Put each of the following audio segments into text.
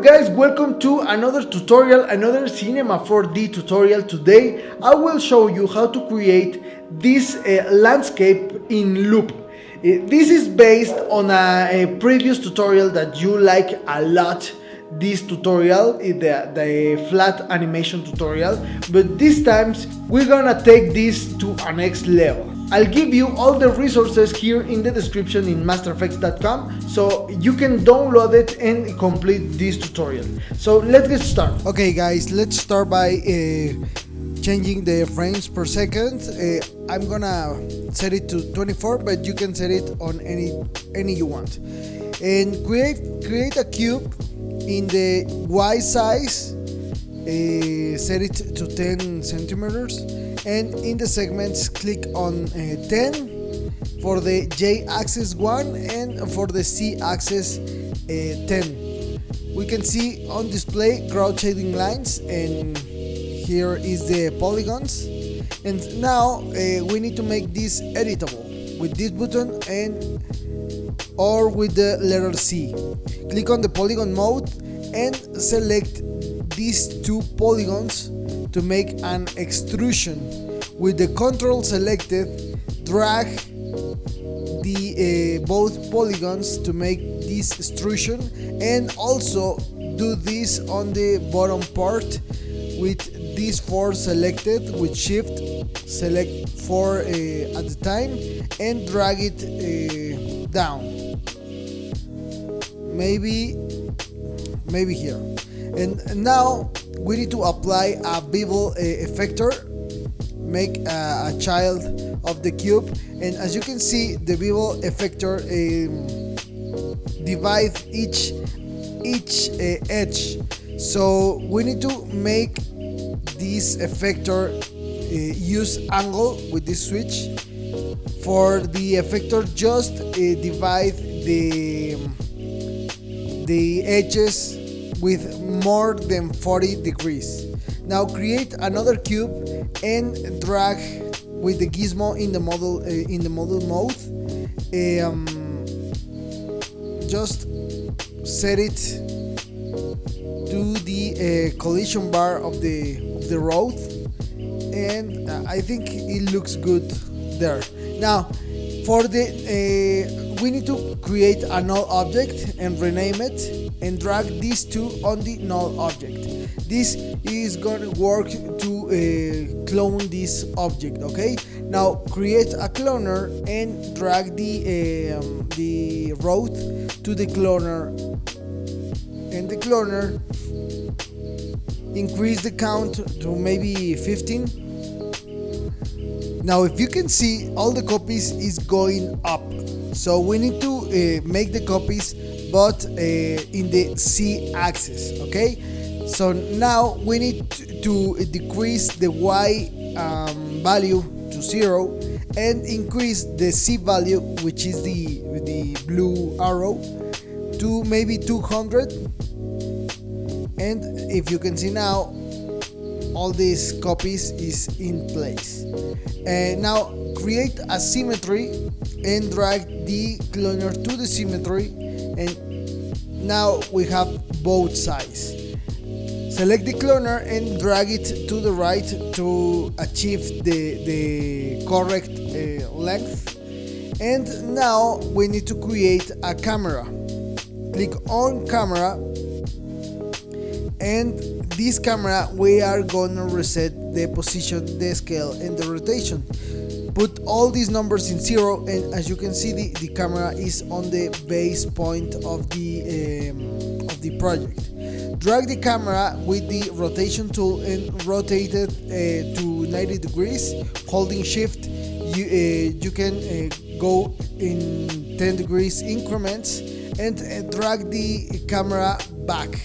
up guys, welcome to another tutorial, another Cinema 4D tutorial. Today I will show you how to create this landscape in loop. This is based on a previous tutorial that you like a lot. This tutorial, the flat animation tutorial, but this time we're gonna take this to a next level. I'll give you all the resources here in the description in masterfx.com so you can download it and complete this tutorial. So let's get started. Okay guys, let's start by changing the frames per second. I'm gonna set it to 24, but you can set it on any you want. And create a cube in the Y size, set it to 10 centimeters, and in the segments click on 10 for the J axis 1 and for the C axis 10. We can see on display crowd shading lines, and here is the polygons. And now we need to make this editable with this button or with the letter C. Click on the polygon mode and select these two polygons to make an extrusion. With the control selected, drag the both polygons to make this extrusion, and also do this on the bottom part with these 4 selected. With shift select 4 at the time and drag it down, maybe here. And now we need to apply a bevel effector, make a child of the cube, and as you can see, the bevel effector divide each edge. So we need to make this effector use angle with this switch. For the effector, just divide the edges with more than 40 degrees. Now create another cube and drag with the gizmo in the model mode. Just set it to the collision bar of the road, and I think it looks good there. Now for the we need to create a null object and rename it, and drag these two on the null object. This is going to work to clone this object. Okay, now create a cloner and drag the road to the cloner, and the cloner increase the count to maybe 15. Now if you can see, all the copies is going up, so we need to make the copies but in the C axis. Okay, so now we need to decrease the Y value to 0 and increase the C value, which is the blue arrow, to maybe 200. And if you can see now, all these copies is in place. And now create a symmetry and drag the cloner to the symmetry, and now we have both sides. Select the cloner and drag it to the right to achieve the correct length. And now we need to create a camera. Click on camera, and this camera we are gonna reset the position, the scale, and the rotation. Put all these numbers in 0, and as you can see, the camera is on the base point of the project. Drag the camera with the rotation tool and rotate it to 90 degrees. Holding shift, you can go in 10 degrees increments, and drag the camera back.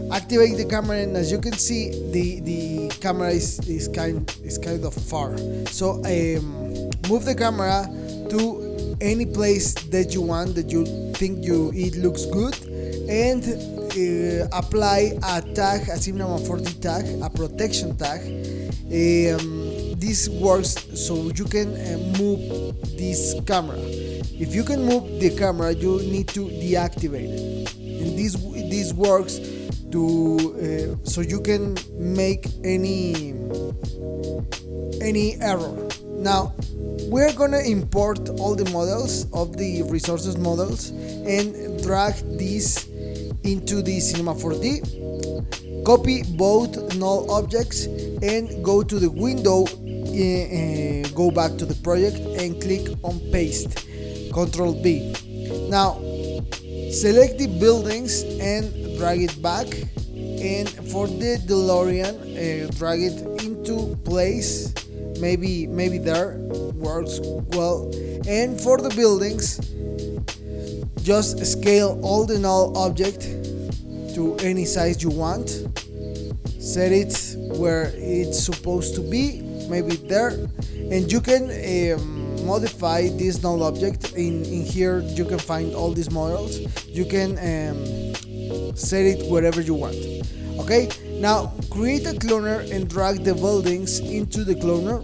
Activate the camera, and as you can see, the camera is kind of far. So move the camera to any place that you want, that you think it looks good, and apply a tag, a Cinema 4D tag, a protection tag. This works so you can move this camera. If you can move the camera, you need to deactivate it, and this works to so you can make any error. Now we're gonna import all the models of the resources models and drag this into the Cinema 4D. Copy both null objects and go to the window, go back to the project and click on paste. Ctrl B. Now select the buildings and drag it back, and for the DeLorean drag it into place. Maybe there works well. And for the buildings, just scale all the null object to any size you want. Set it where it's supposed to be, maybe there, and you can modify this null object. In here you can find all these models. You can set it wherever you want. Okay, now create a cloner and drag the buildings into the cloner.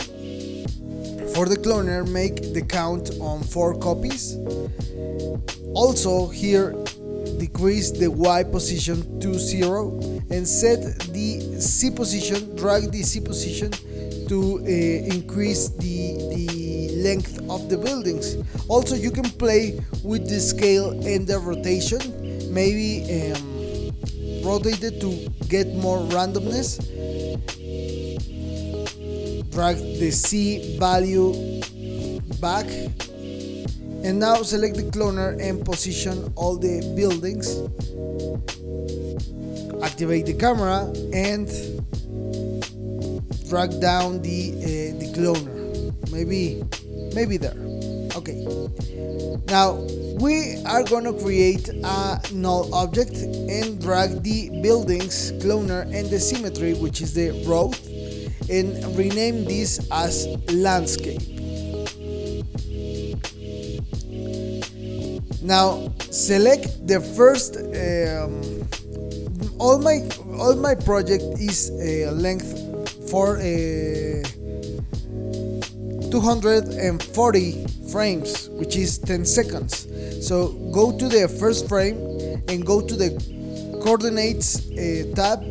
For the cloner, make the count on 4 copies. Also here decrease the Y position to 0 and set the Z position, drag the Z position to increase the length of the buildings. Also you can play with the scale and the rotation, maybe rotate it to get more randomness. Drag the Z value back, and now select the cloner and position all the buildings. Activate the camera and drag down the cloner, maybe there. Okay, now we are gonna create a null object and drag the buildings cloner and the symmetry, which is the road, and rename this as landscape. Now select the first. All my project is length for 240 frames, which is 10 seconds. So go to the first frame and go to the coordinates tab.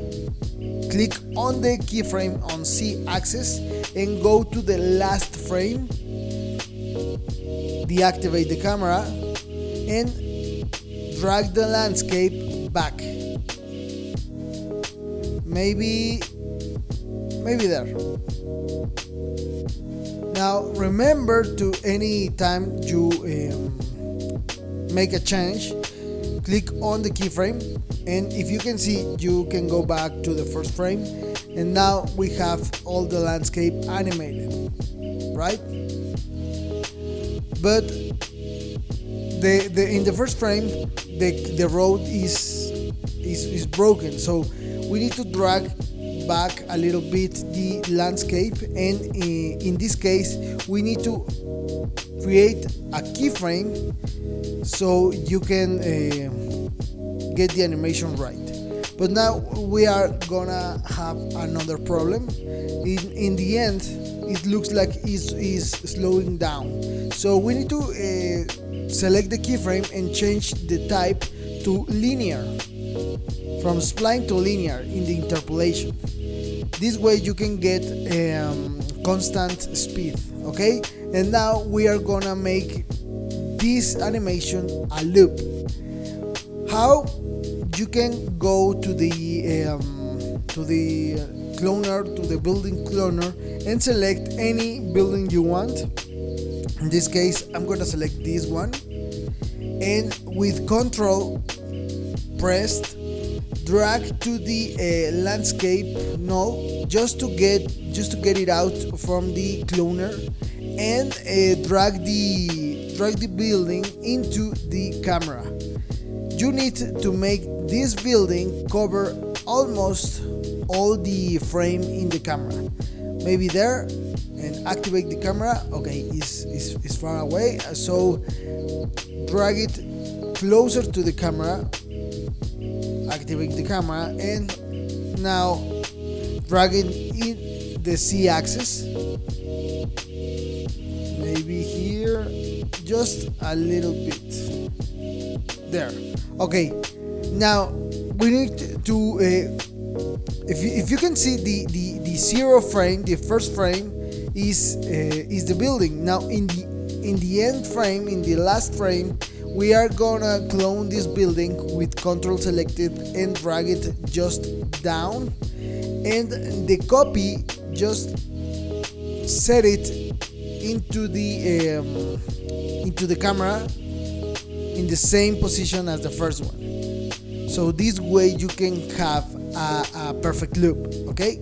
Click on the keyframe on Z axis and go to the last frame. Deactivate the camera and drag the landscape back. Maybe there. Now remember, to any time you make a change, click on the keyframe, and if you can see, you can go back to the first frame, and now we have all the landscape animated, right? But in the first frame the road is broken, so we need to drag back a little bit the landscape, and in this case we need to create a keyframe so you can get the animation right. But now we are gonna have another problem. In the end it looks like it's slowing down, so we need to select the keyframe and change the type to linear, from spline to linear in the interpolation. This way you can get constant speed. Okay, and now we are gonna make this animation a loop. How? You can go to the cloner, to the building cloner, and select any building you want. In this case I'm gonna select this one, and with Ctrl pressed, drag to the landscape null just to get it out from the cloner, and drag the building into the camera. You need to make this building cover almost all the frame in the camera, maybe there, and activate the camera. Okay, it's far away, so drag it closer to the camera, activate the camera, and now drag it in the Z axis, maybe here, just a little bit there. Okay, now we need to if you can see the zero frame, the first frame is the building. Now in the end frame, in the last frame, we are gonna clone this building with control selected and drag it just down, and the copy just set it into the camera in the same position as the first one. So this way you can have a perfect loop, okay?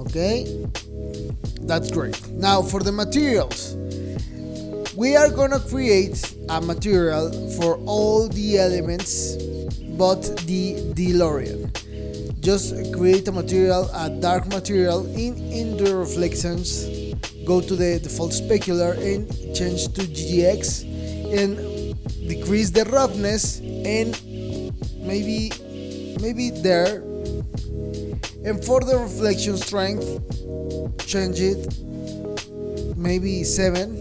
Okay, that's great. Now for the materials, we are gonna create a material for all the elements but the DeLorean. Just create a material, a dark material in the reflections, go to the default specular and change to GGX and decrease the roughness and maybe there. And for the reflection strength, change it maybe 7.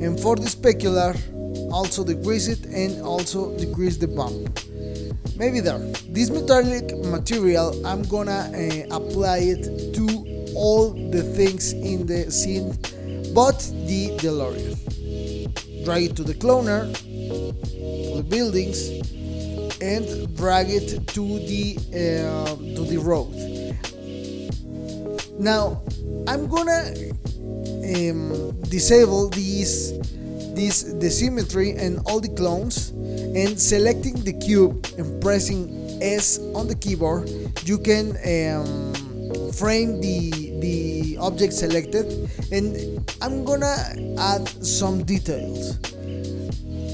And for the specular, also decrease it and also decrease the bump. Maybe there. This metallic material, I'm gonna apply it to all the things in the scene but the DeLorean. Drag it to the cloner, to the buildings, and drag it to the road. Now I'm gonna disable the symmetry and all the clones, and selecting the cube and pressing S on the keyboard, you can frame the object selected, and I'm gonna add some details.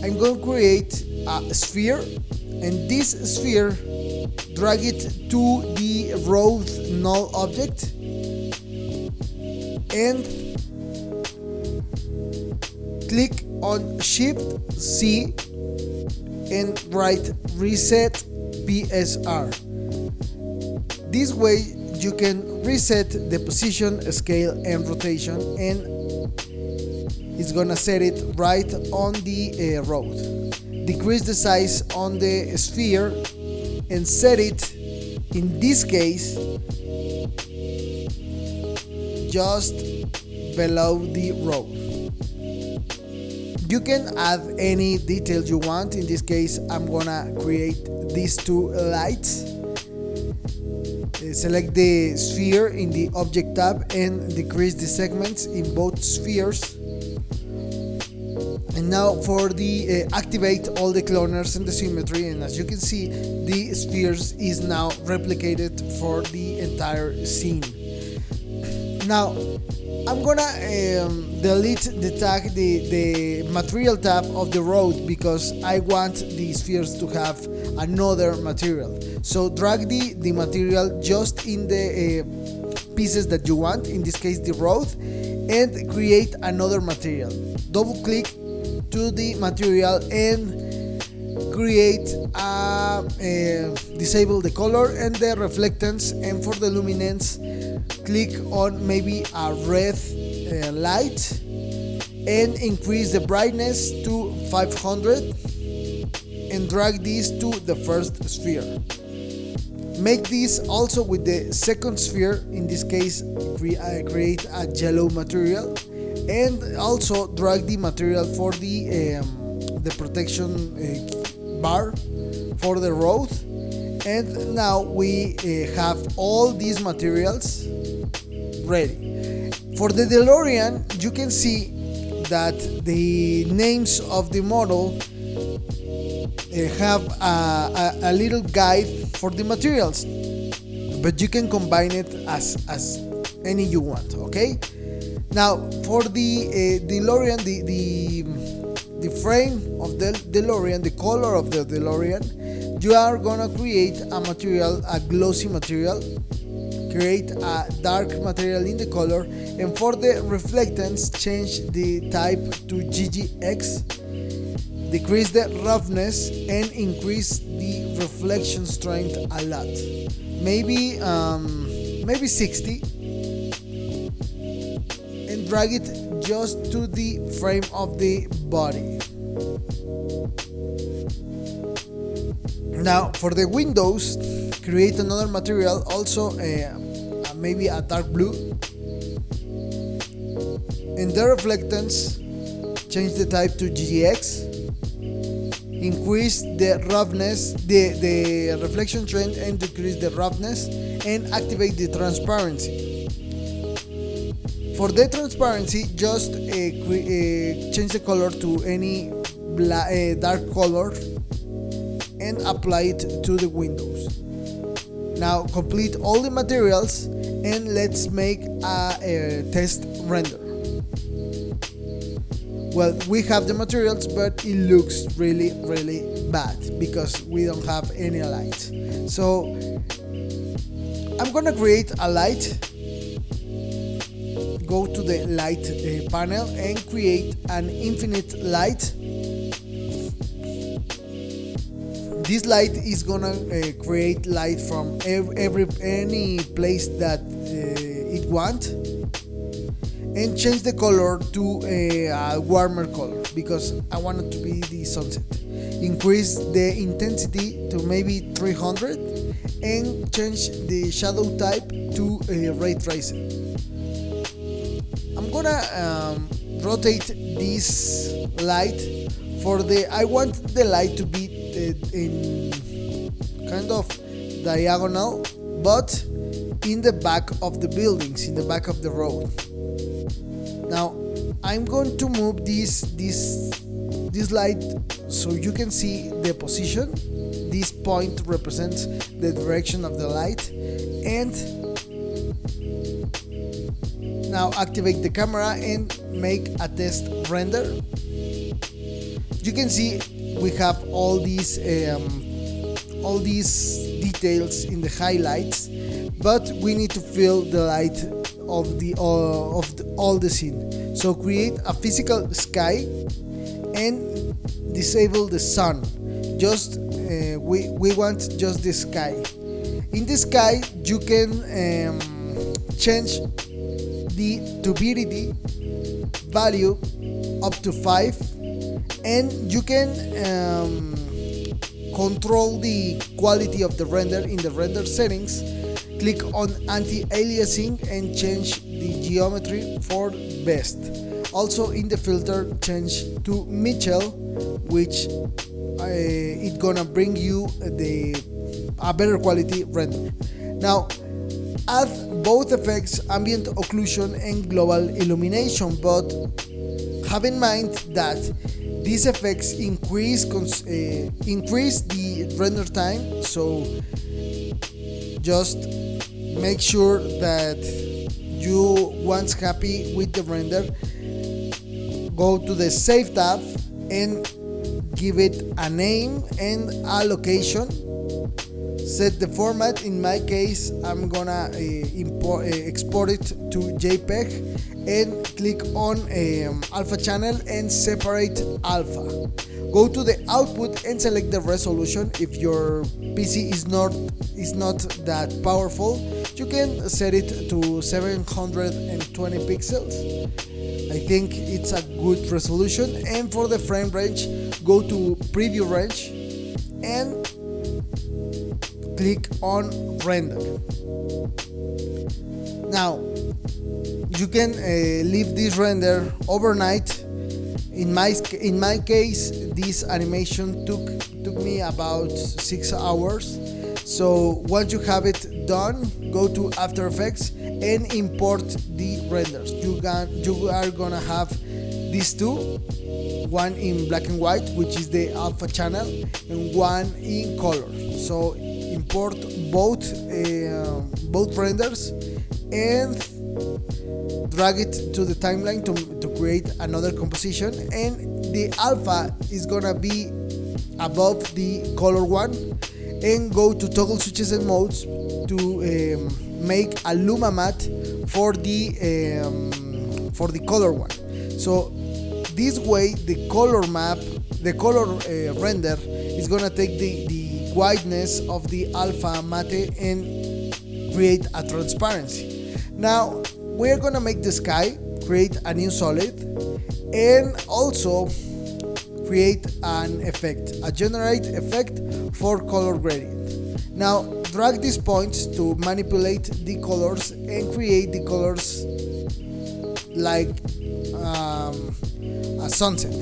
I'm going to create a sphere, and this sphere, drag it to the road null object and click on Shift C and write reset PSR. This way you can reset the position, scale and rotation, and it's gonna set it right on the road. Decrease the size on the sphere and set it, in this case, just below the road. You can add any details you want. In this case, I'm gonna create these two lights. Select the sphere in the object tab and decrease the segments in both spheres. And now for the activate all the cloners and the symmetry, and as you can see, the spheres is now replicated for the entire scene. Now I'm gonna delete the tag, the material tab of the road, because I want the spheres to have another material. So drag the material just in the pieces that you want, in this case the road, and create another material. Double click to the material and create disable the color and the reflectance, and for the luminance click on maybe a red light and increase the brightness to 500 and drag this to the first sphere. Make this also with the second sphere, in this case create a yellow material, and also drag the material for the protection bar for the road. And now we have all these materials ready. For the DeLorean, you can see that the names of the model have a little guide for the materials, but you can combine it as any you want. Okay. Now for the DeLorean, the frame of the DeLorean, the color of the DeLorean, you are gonna create a material, a glossy material. Create a dark material in the color, and for the reflectance, change the type to GGX. Decrease the roughness and increase the reflection strength a lot. Maybe 60, and drag it just to the frame of the body. Now for the windows, create another material, also maybe a dark blue. In the reflectance, change the type to GGX. Increase the roughness, the reflection trend, and decrease the roughness, and activate the transparency. For the transparency, just change the color to any dark color and apply it to the windows. Now complete all the materials and let's make a test render. Well, we have the materials, but it looks really bad because we don't have any lights. So I'm gonna create a light. Go to the light panel and create an infinite light. This light is gonna create light from any place that it wants, and change the color to a warmer color because I want it to be the sunset. Increase the intensity to maybe 300 and change the shadow type to ray tracing. I'm gonna rotate this light I want the light to be in kind of diagonal, but in the back of the buildings, in the back of the road. Now I'm going to move this light so you can see the position. This point represents the direction of the light, and now activate the camera and make a test render. You can see we have all these details in the highlights, but we need to fill the light of all the scene. So create a physical sky and disable the sun. Just we want just the sky. In the sky you can change the turbidity value up to 5, and you can control the quality of the render in the render settings. Click on anti-aliasing and change the geometry for best. Also in the filter, change to Mitchell, which it's gonna bring you a better quality render. Now add both effects, ambient occlusion and global illumination, but have in mind that these effects increase the render time, so just make sure that you once happy with the render, go to the Save tab and give it a name and a location. Set the format. In my case, I'm gonna export it to JPEG, and click on alpha channel and separate alpha. Go to the output and select the resolution. If your PC is not that powerful, you can set it to 720 pixels. I think it's a good resolution. And for the frame range, go to preview range and click on render. Now you can leave this render overnight. In my case, this animation took me about 6 hours. So once you have it done, go to After Effects and import the renders. You are gonna have these two, one in black and white, which is the alpha channel, and one in color. So import both renders and drag it to the timeline to create another composition, and the alpha is gonna be above the color one, and go to toggle switches and modes to make a luma matte for the color one. So this way the color render is gonna take the whiteness of the alpha matte and create a transparency. Now we're gonna make the sky, create a new solid, and also create an effect, a generate effect for color gradient. Now drag these points to manipulate the colors and create the colors like a sunset.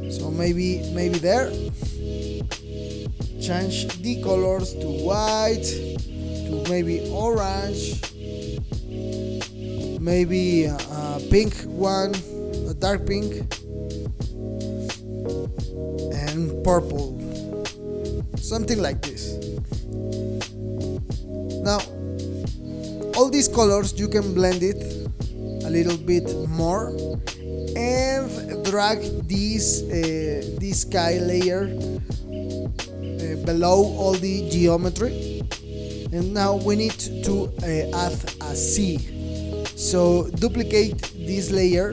So maybe there. Change the colors to white, to maybe orange, maybe a pink one, a dark pink, and purple, something like this. Now all these colors you can blend it a little bit more and drag this sky layer below all the geometry. And now we need to add a sea, so duplicate this layer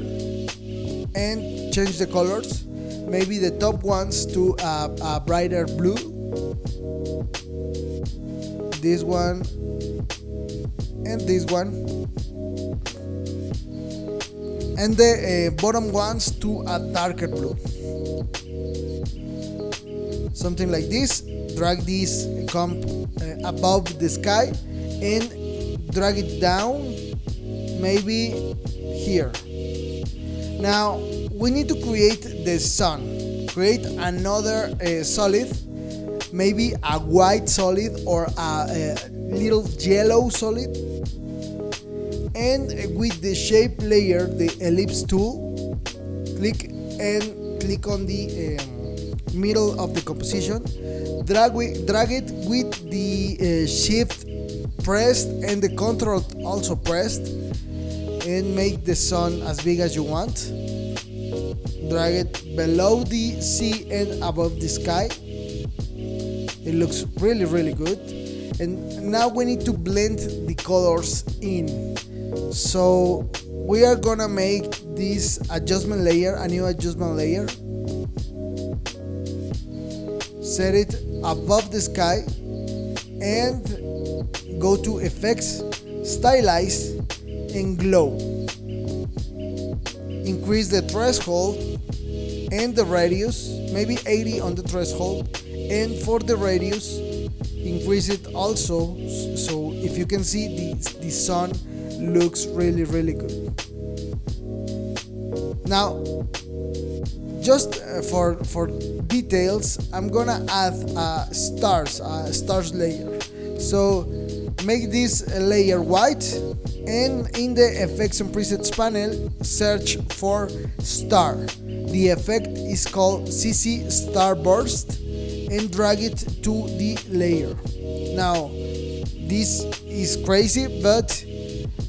and change the colors, maybe the top ones to a brighter blue, this one and this one, and the bottom ones to a darker blue, something like this. Drag this comp above the sky and drag it down maybe here. Now we need to create the sun, create another solid, maybe a white solid or a little yellow solid, and with the shape layer, the ellipse tool, click on the middle of the composition, drag it with the shift pressed and the control also pressed, and make the sun as big as you want. Drag it below the sea and above the sky. It looks really good. And now we need to blend the colors in. So we are gonna make this adjustment layer, a new adjustment layer. Set it above the sky and go to effects, stylize and glow. Increase the threshold and the radius, maybe 80 on the threshold, and for the radius increase it also, so if you can see the sun looks really good. Now just for details, I'm gonna add a stars layer. So make this layer white, and in the effects and presets panel search for star. The effect is called CC Starburst, and drag it to the layer. Now this is crazy, but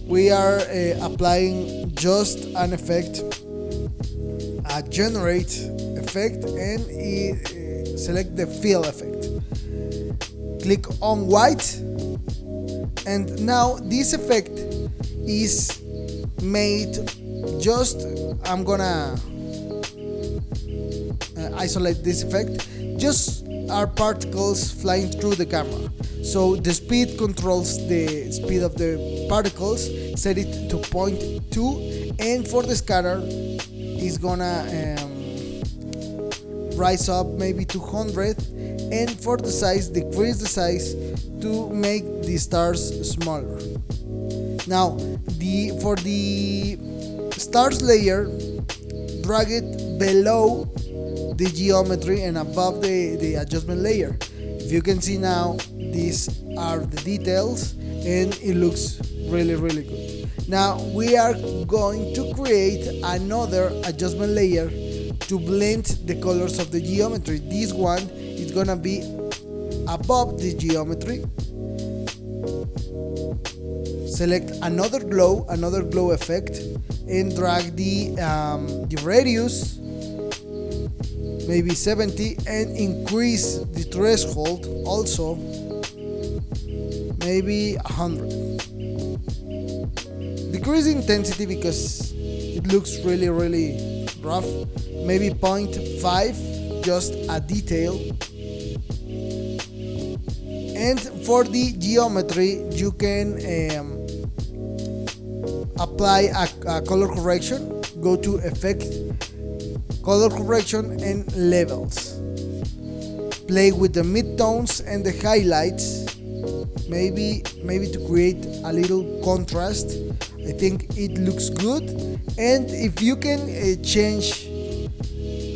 we are applying just an effect, a generate effect, and select the fill effect. Click on white, and now this effect is made just, I'm gonna isolate this effect, just are particles flying through the camera. So the speed controls the speed of the particles, set it to 0.2, and for the scatter is gonna rise up maybe 200, and for the size decrease the size to make the stars smaller. Now for the stars layer, drag it below the geometry and above the adjustment layer. If you can see now, these are the details and it looks really good. Now we are going to create another adjustment layer to blend the colors of the geometry. This one is gonna be above the geometry. Select another glow effect, and drag the radius maybe 70, and increase the threshold also maybe 100. Decrease intensity because it looks really rough, maybe 0.5, just a detail. And for the geometry you can apply a color correction. Go to effect, color correction and levels. Play with the midtones and the highlights, maybe to create a little contrast. I think it looks good. And if you can change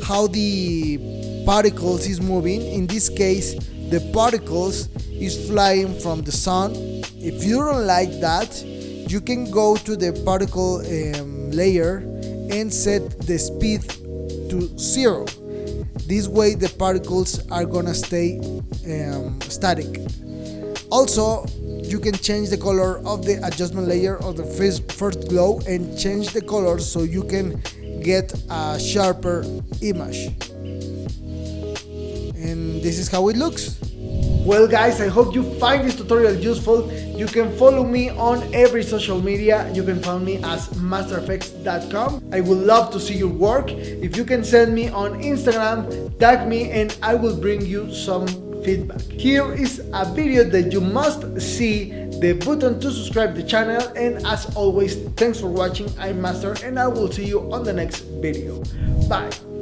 how the particles is moving, in this case the particles is flying from the sun. If you don't like that, you can go to the particle layer and set the speed to 0. This way the particles are gonna stay static. Also, you can change the color of the adjustment layer of the first glow and change the color so you can get a sharper image. And this is how it looks. Well guys, I hope you find this tutorial useful. You can follow me on every social media. You can find me as masterfx.com. I would love to see your work. If you can send me on Instagram, tag me and I will bring you some feedback. Here is a video that you must see, the button to subscribe to the channel, and as always, thanks for watching. I'm Master and I will see you on the next video. Bye.